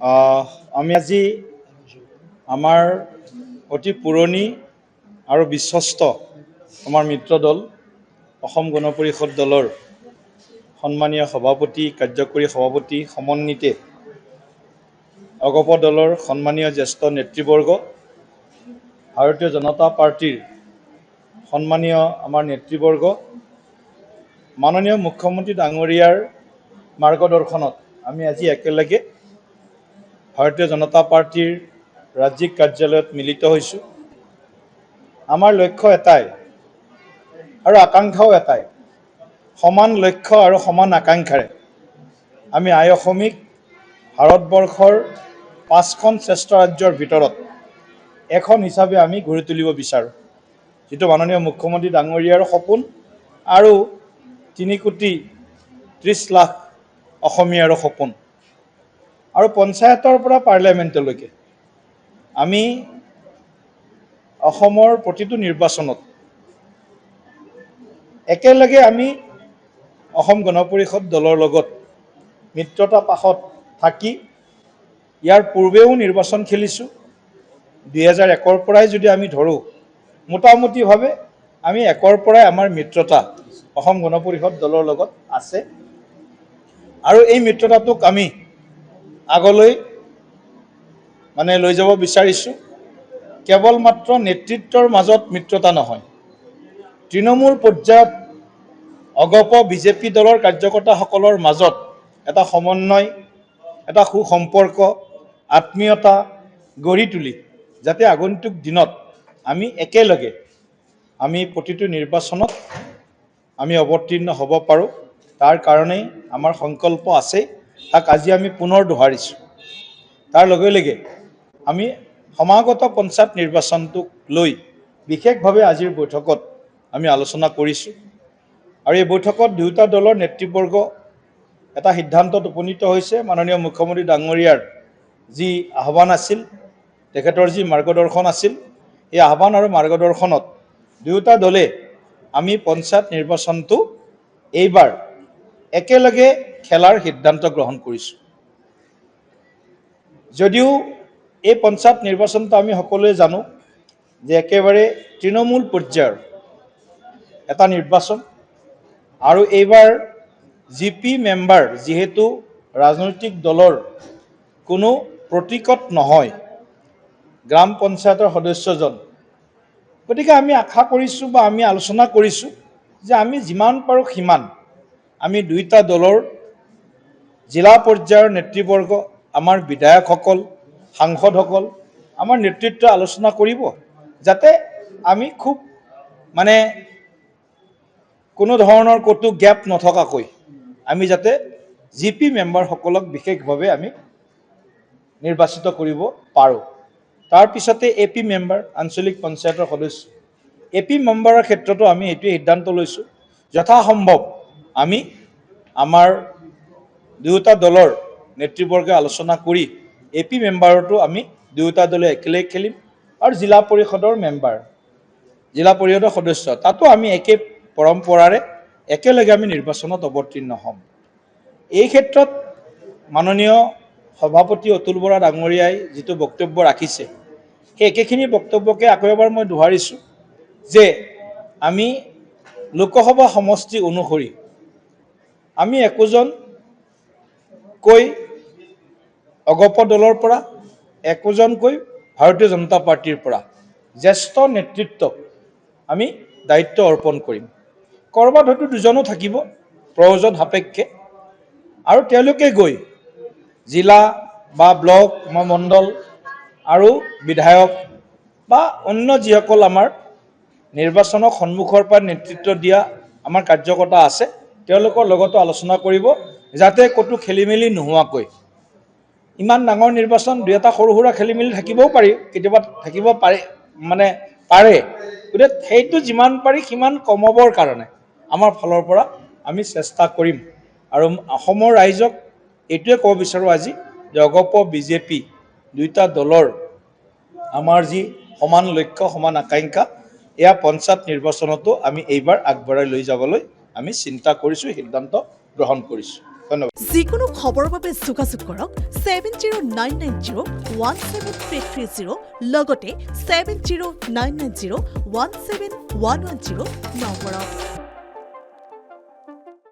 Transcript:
আমি আজি আমাৰ অতি পুৰণি আৰু বিশ্বস্ত আমাৰ মিত্ৰ দল অসম গণ পৰিষদ দলৰ সন্মানীয় সভাপতি কাৰ্যকৰী সভাপতি সমন্বিতে অগপ দলৰ সন্মানীয় জ্যেষ্ঠ নেতৃবৰ্গ ভাৰতীয় জনতা পাৰ্টিৰ সন্মানীয় আমাৰ নেতৃবৰ্গ মাননীয় মুখ্যমন্ত্ৰী ডাঙৰীয়াৰ মাৰ্গদৰ্শনত আমি আজি একেলগে ভাৰতীয় জনতা পাৰ্টিৰ ৰাজ্যিক কাৰ্যালয়ত মিলিত হৈছোঁ। আমাৰ লক্ষ্য এটাই আৰু আকাংক্ষাও এটাই, সমান লক্ষ্য আৰু সমান আকাংক্ষাৰে আমি আই অসমীক ভাৰতবৰ্ষৰ 5খন শ্ৰেষ্ঠ ৰাজ্যৰ ভিতৰত এখন হিচাপে আমি গঢ়ি তুলিব বিচাৰোঁ, যিটো মাননীয় মুখ্যমন্ত্ৰী ডাঙৰীয়াৰ সপোন আৰু 3,30,00,000 অসমীয়াৰ সপোন। আৰু পঞ্চায়তৰ পৰা পাৰ্লিয়ামেণ্টলৈকে আমি অসমৰ প্ৰতিটো নিৰ্বাচনত একেলগে আমি অসম গণ পৰিষদ দলৰ লগত মিত্ৰতা পাশত থাকি ইয়াৰ পূৰ্বেও নিৰ্বাচন খেলিছোঁ। 2001ৰ পৰাই যদি আমি ধৰোঁ, মোটামুটিভাৱে আমি 1ৰ পৰাই আমাৰ মিত্ৰতা অসম গণ পৰিষদ দলৰ লগত আছে আৰু এই মিত্ৰতাটোক আমি আগলৈ লৈ যাব বিচাৰিছোঁ। কেৱল মাত্ৰ নেতৃত্বৰ মাজত মিত্ৰতা নহয়, তৃণমূল পৰ্যায়ত অগপ বিজেপি দলৰ কাৰ্যকৰ্তাসকলৰ মাজত এটা সমন্বয়, এটা সুসম্পৰ্ক, আত্মীয়তা গঢ়ি তুলি যাতে আগন্তুক দিনত আমি একেলগে আমি প্ৰতিটো নিৰ্বাচনত আমি অৱতীৰ্ণ হ'ব পাৰোঁ, তাৰ কাৰণেই আমাৰ সংকল্প আছে। তাক আজি আমি পুনৰ দোহাৰিছোঁ। তাৰ লগে লগে আমি সমাগত পঞ্চায়ত নিৰ্বাচনটোক লৈ বিশেষভাৱে আজিৰ বৈঠকত আমি আলোচনা কৰিছোঁ আৰু এই বৈঠকত দুয়োটা দলৰ নেতৃবৰ্গ এটা সিদ্ধান্তত উপনীত হৈছে। মাননীয় মুখ্যমন্ত্ৰী ডাঙৰীয়াৰ যি আহ্বান আছিল, তেখেতৰ যি মাৰ্গদৰ্শন আছিল, এই আহ্বান আৰু মাৰ্গদৰ্শনত দুয়োটা দলে আমি পঞ্চায়ত নিৰ্বাচনটো এইবাৰ একেলগে খেলাৰ সিদ্ধান্ত গ্ৰহণ কৰিছোঁ। যদিও এই পঞ্চায়ত নিৰ্বাচনটো আমি সকলোৱে জানো যে একেবাৰে তৃণমূল পৰ্যায়ৰ এটা নিৰ্বাচন আৰু এইবাৰ জিপি মেম্বাৰ যিহেতু ৰাজনৈতিক দলৰ কোনো প্ৰতীকত নহয়, গ্ৰাম পঞ্চায়তৰ সদস্যজন, গতিকে আমি আশা কৰিছোঁ বা আমি আলোচনা কৰিছোঁ যে আমি যিমান পাৰোঁ সিমান আমি দুয়োটা দলৰ জিলা পৰ্যায়ৰ নেতৃবৰ্গ, আমাৰ বিধায়কসকল, সাংসদসকল, আমাৰ নেতৃত্ব আলোচনা কৰিব যাতে আমি খুব কোনো ধৰণৰ ক'তো গেপ নথকাকৈ আমি যাতে জিপি মেম্বাৰসকলক বিশেষভাৱে আমি নিৰ্বাচিত কৰিব পাৰোঁ। তাৰপিছতে এপি মেম্বাৰ, আঞ্চলিক পঞ্চায়তৰ সদস্য, এপি মেম্বাৰৰ ক্ষেত্ৰতো আমি এইটোৱে সিদ্ধান্ত লৈছোঁ, যথাসম্ভৱ আমি আমাৰ দুয়োটা দলৰ নেতৃবৰ্গে আলোচনা কৰি এপি মেম্বাৰতো আমি দুয়োটা দলে একেলগে খেলিম আৰু জিলা পৰিষদৰ মেম্বাৰ, জিলা পৰিষদৰ সদস্য, তাতো আমি একে পৰম্পৰাৰে একেলগে আমি নিৰ্বাচনত অৱতীৰ্ণ হ'ম। এই ক্ষেত্ৰত মাননীয় সভাপতি অতুল বৰা ডাঙৰীয়াই যিটো বক্তব্য ৰাখিছে, সেই একেখিনি বক্তব্যকে আকৌ এবাৰ মই দোহাৰিছোঁ যে আমি লোকসভা সমষ্টি অনুসৰি আমি একোজনকৈ অগপ দলৰ পৰা, একোজনকৈ ভাৰতীয় জনতা পাৰ্টিৰ পৰা জ্যেষ্ঠ নেতৃত্বক আমি দায়িত্ব অৰ্পণ কৰিম। ক'ৰবাত হয়তো দুজনো থাকিব প্ৰয়োজন সাপেক্ষে, আৰু তেওঁলোকে গৈ জিলা বা ব্লক বা মণ্ডল আৰু বিধায়ক বা অন্য যিসকল আমাৰ নিৰ্বাচনক সন্মুখৰ পৰা নেতৃত্ব দিয়া আমাৰ কাৰ্যকৰ্তা আছে, তেওঁলোকৰ লগতো আলোচনা কৰিব যাতে ক'তো খেলিমেলি নোহোৱাকৈ। ইমান ডাঙৰ নিৰ্বাচন, দুই এটা সৰু সুৰা খেলিমেলি থাকিবও পাৰি, কেতিয়াবা থাকিব পাৰে গতিকে সেইটো যিমান পাৰি সিমান কমাবৰ কাৰণে আমাৰ ফালৰ পৰা আমি চেষ্টা কৰিম। আৰু অসমৰ ৰাইজক এইটোৱে ক'ব বিচাৰোঁ আজি যে অগপ বিজেপি দুয়োটা দলৰ আমাৰ যি সমান লক্ষ্য, সমান আকাংক্ষা, এয়া পঞ্চায়ত নিৰ্বাচনতো আমি এইবাৰ আগবঢ়াই লৈ যাবলৈ আমি চিন্তা কৰিছোঁ, সিদ্ধান্ত গ্ৰহণ কৰিছোঁ। ধন্যবাদ। যিকোনো খবৰৰ বাবে যোগাযোগ কৰক 7099017330 লগতে 7099017110 নম্বৰত।